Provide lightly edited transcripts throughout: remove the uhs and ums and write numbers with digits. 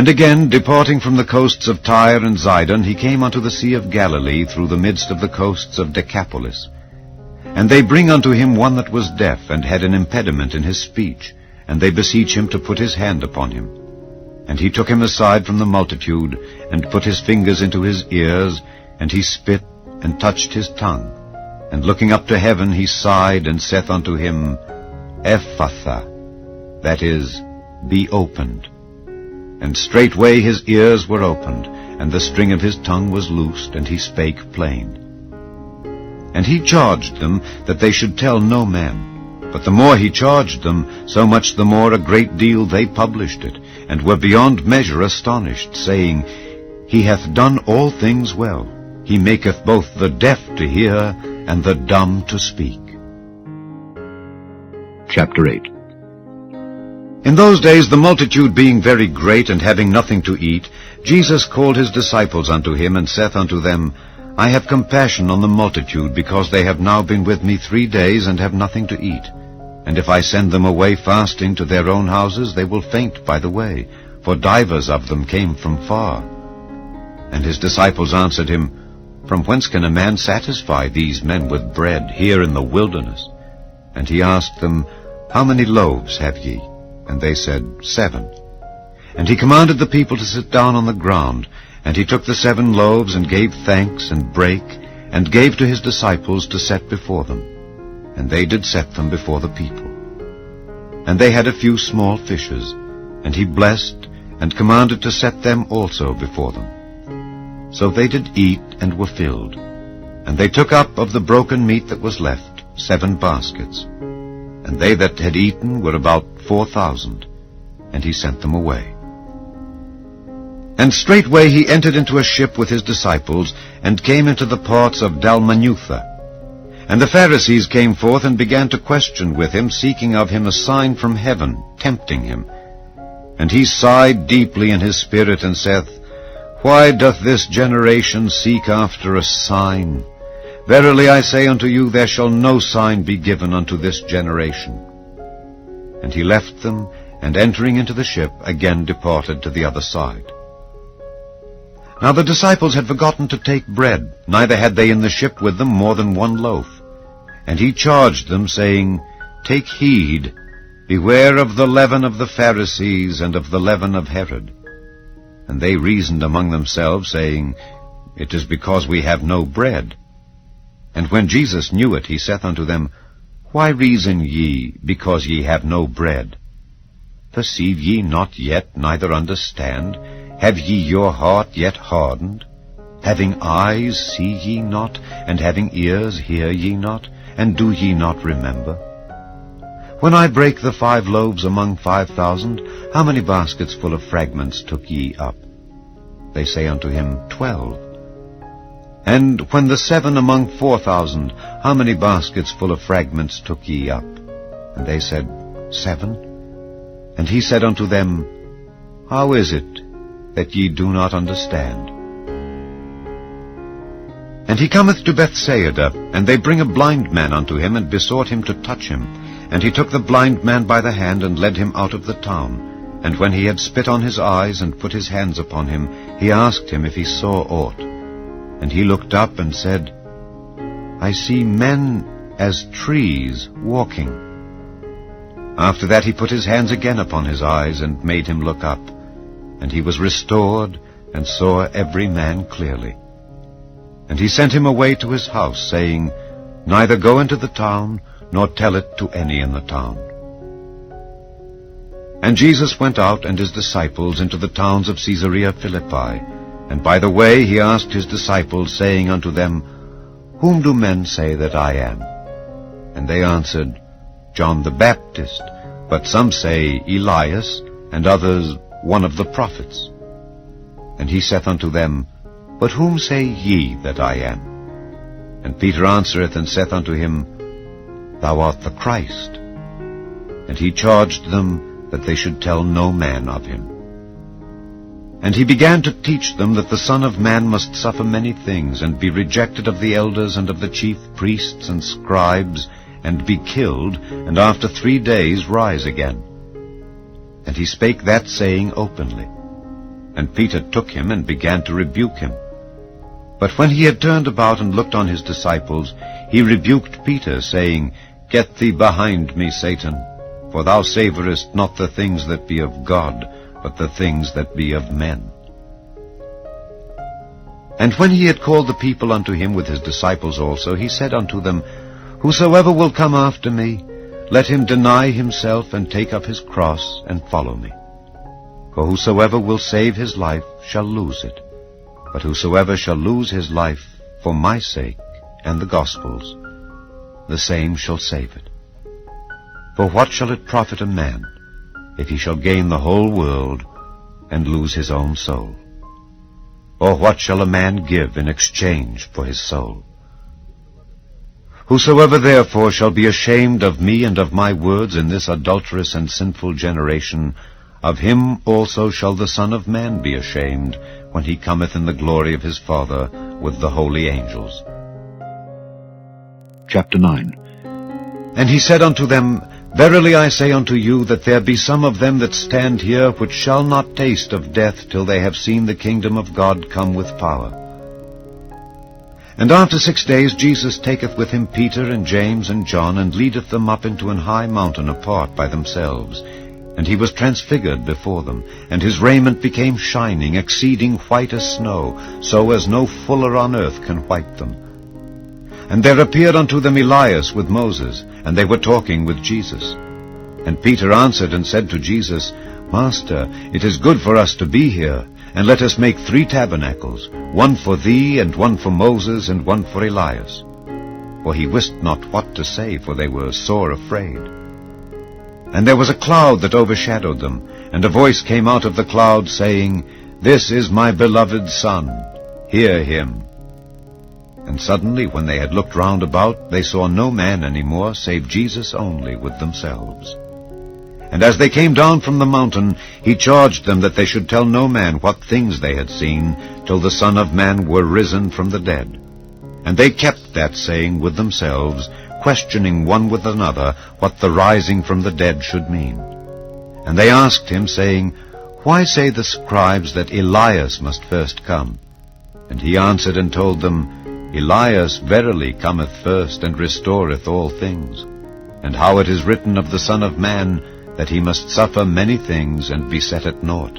And again, departing from the coasts of Tyre and Zidon, he came unto the sea of Galilee through the midst of the coasts of Decapolis. And they bring unto him one that was deaf, and had an impediment in his speech, and they beseech him to put his hand upon him. And he took him aside from the multitude, and put his fingers into his ears, and he spit, and touched his tongue. And looking up to heaven, he sighed, and saith unto him, Ephphatha, that is, be opened. And straightway his ears were opened, and the string of his tongue was loosed, and he spake plain. And he charged them that they should tell no man. But the more he charged them, so much the more a great deal they published it, and were beyond measure astonished, saying, He hath done all things well. He maketh both the deaf to hear, and the dumb to speak. Chapter 8. In those days, the multitude being very great, and having nothing to eat, Jesus called his disciples unto him, and saith unto them, I have compassion on the multitude, because they have now been with me 3 days, and have nothing to eat. And if I send them away fasting to their own houses, they will faint by the way, for divers of them came from far. And his disciples answered him, From whence can a man satisfy these men with bread here in the wilderness? And he asked them, How many loaves have ye? And they said, 7. And he commanded the people to sit down on the ground. And he took the 7 loaves, and gave thanks, and brake, and gave to his disciples to set before them. And they did set them before the people. And they had a few small fishes, and he blessed, and commanded to set them also before them. So they did eat, and were filled. And they took up of the broken meat that was left 7 baskets. And they that had eaten were about 4,000, and he sent them away. And straightway he entered into a ship with his disciples, and came into the parts of Dalmanutha. And the Pharisees came forth, and began to question with him, seeking of him a sign from heaven, tempting him. And he sighed deeply in his spirit, and saith, Why doth this generation seek after a sign? Verily I say unto you, there shall no sign be given unto this generation. And he left them, and entering into the ship, again departed to the other side. Now the disciples had forgotten to take bread, neither had they in the ship with them more than 1 loaf. And he charged them, saying, Take heed, beware of the leaven of the Pharisees, and of the leaven of Herod. And they reasoned among themselves, saying, It is because we have no bread. And when Jesus knew it, he saith unto them, Why reason ye, because ye have no bread? Perceive ye not yet, neither understand? Have ye your heart yet hardened? Having eyes, see ye not? And having ears, hear ye not? And do ye not remember? When I brake the 5 loaves among 5,000, how many baskets full of fragments took ye up? They say unto him, 12. And when the 7 among 4,000, how many baskets full of fragments took ye up? And they said, 7. And he said unto them, How is it that ye do not understand? And he cometh to Bethsaida, and they bring a blind man unto him, and besought him to touch him. And he took the blind man by the hand, and led him out of the town. And when he had spit on his eyes, and put his hands upon him, he asked him if he saw aught. And he looked up, and said, I see men as trees walking. After that he put his hands again upon his eyes, and made him look up. And he was restored, and saw every man clearly. And he sent him away to his house, saying, Neither go into the town, nor tell it to any in the town. And Jesus went out, and his disciples, into the towns of Caesarea Philippi. And by the way he asked his disciples, saying unto them, Whom do men say that I am? And they answered, John the Baptist, but some say Elias, and others one of the prophets. And he saith unto them, But whom say ye that I am? And Peter answereth and saith unto him, Thou art the Christ. And he charged them that they should tell no man of him. And he began to teach them that the Son of Man must suffer many things, and be rejected of the elders and of the chief priests and scribes, and be killed, and after 3 days rise again. And he spake that saying openly. And Peter took him and began to rebuke him. But when he had turned about and looked on his disciples, he rebuked Peter, saying, Get thee behind me, Satan, for thou savorest not the things that be of God, but the things that be of men. And when he had called the people unto him with his disciples also, he said unto them, Whosoever will come after me, let him deny himself, and take up his cross, and follow me. For whosoever will save his life shall lose it, but whosoever shall lose his life for my sake and the gospel's, the same shall save it. For what shall it profit a man, if he shall gain the whole world, and lose his own soul? Or what shall a man give in exchange for his soul? Whosoever therefore shall be ashamed of me and of my words in this adulterous and sinful generation, of him also shall the Son of Man be ashamed, when he cometh in the glory of his Father with the holy angels. Chapter 9. And he said unto them, Verily I say unto you, that there be some of them that stand here, which shall not taste of death till they have seen the kingdom of God come with power. And after 6 days Jesus taketh with him Peter and James and John, and leadeth them up into an high mountain apart by themselves. And he was transfigured before them, and his raiment became shining, exceeding white as snow, so as no fuller on earth can white them. And there appeared unto them Elias with Moses, and they were talking with Jesus. And Peter answered and said to Jesus, Master, it is good for us to be here, and let us make 3 tabernacles, one for thee, and one for Moses, and one for Elias. For he wist not what to say, for they were sore afraid. And there was a cloud that overshadowed them, and a voice came out of the cloud, saying, This is my beloved Son, hear him. And suddenly, when they had looked round about, they saw no man any more, save Jesus only with themselves. And as they came down from the mountain, he charged them that they should tell no man what things they had seen, till the Son of Man were risen from the dead. And they kept that saying with themselves, questioning one with another what the rising from the dead should mean. And they asked him, saying, Why say the scribes that Elias must first come? And he answered and told them, Elias verily cometh first, and restoreth all things. And how it is written of the Son of Man, that he must suffer many things, and be set at naught.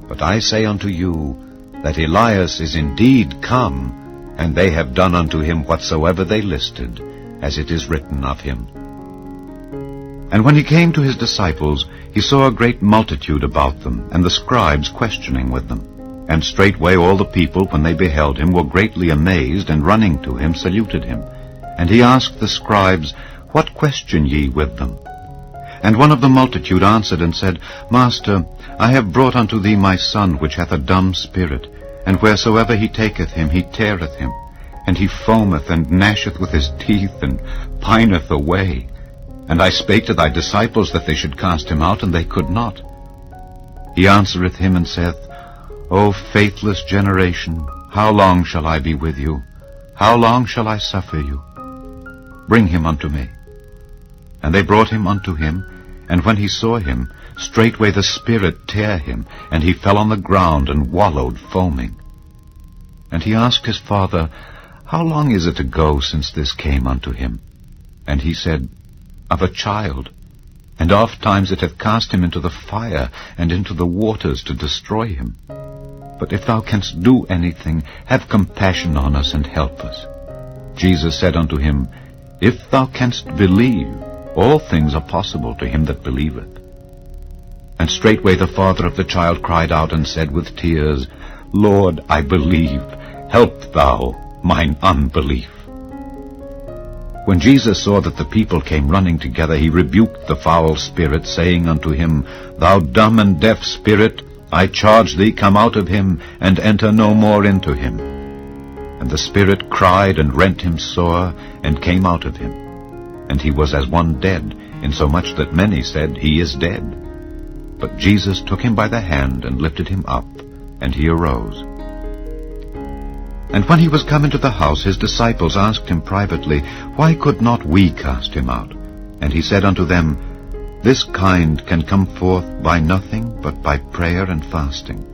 But I say unto you, that Elias is indeed come, and they have done unto him whatsoever they listed, as it is written of him. And when he came to his disciples, he saw a great multitude about them, and the scribes questioning with them. And straightway all the people, when they beheld him, were greatly amazed, and running to him saluted him. And he asked the scribes, What question ye with them? And one of the multitude answered and said, Master, I have brought unto thee my son, which hath a dumb spirit, and wheresoever he taketh him, he teareth him, and he foameth and gnasheth with his teeth, and pineth away. And I spake to thy disciples that they should cast him out, and they could not. He answereth him and saith, O faithless generation, how long shall I be with you? How long shall I suffer you? Bring him unto me. And they brought him unto him, and when he saw him, straightway the spirit tare him, and he fell on the ground and wallowed foaming. And he asked his father, How long is it ago since this came unto him? And he said, Of a child. And oft times it hath cast him into the fire, and into the waters to destroy him. But if thou canst do anything, have compassion on us, and help us. Jesus said unto him, If thou canst believe, all things are possible to him that believeth. And straightway the father of the child cried out, and said with tears, Lord, I believe, help thou mine unbelief. When Jesus saw that the people came running together, he rebuked the foul spirit, saying unto him, Thou dumb and deaf spirit, I charge thee, come out of him, and enter no more into him. And the spirit cried and rent him sore, and came out of him. And he was as one dead, insomuch that many said, He is dead. But Jesus took him by the hand, and lifted him up, and he arose. And when he was come into the house, his disciples asked him privately, Why could not we cast him out? And he said unto them, This kind can come forth by nothing but by prayer and fasting.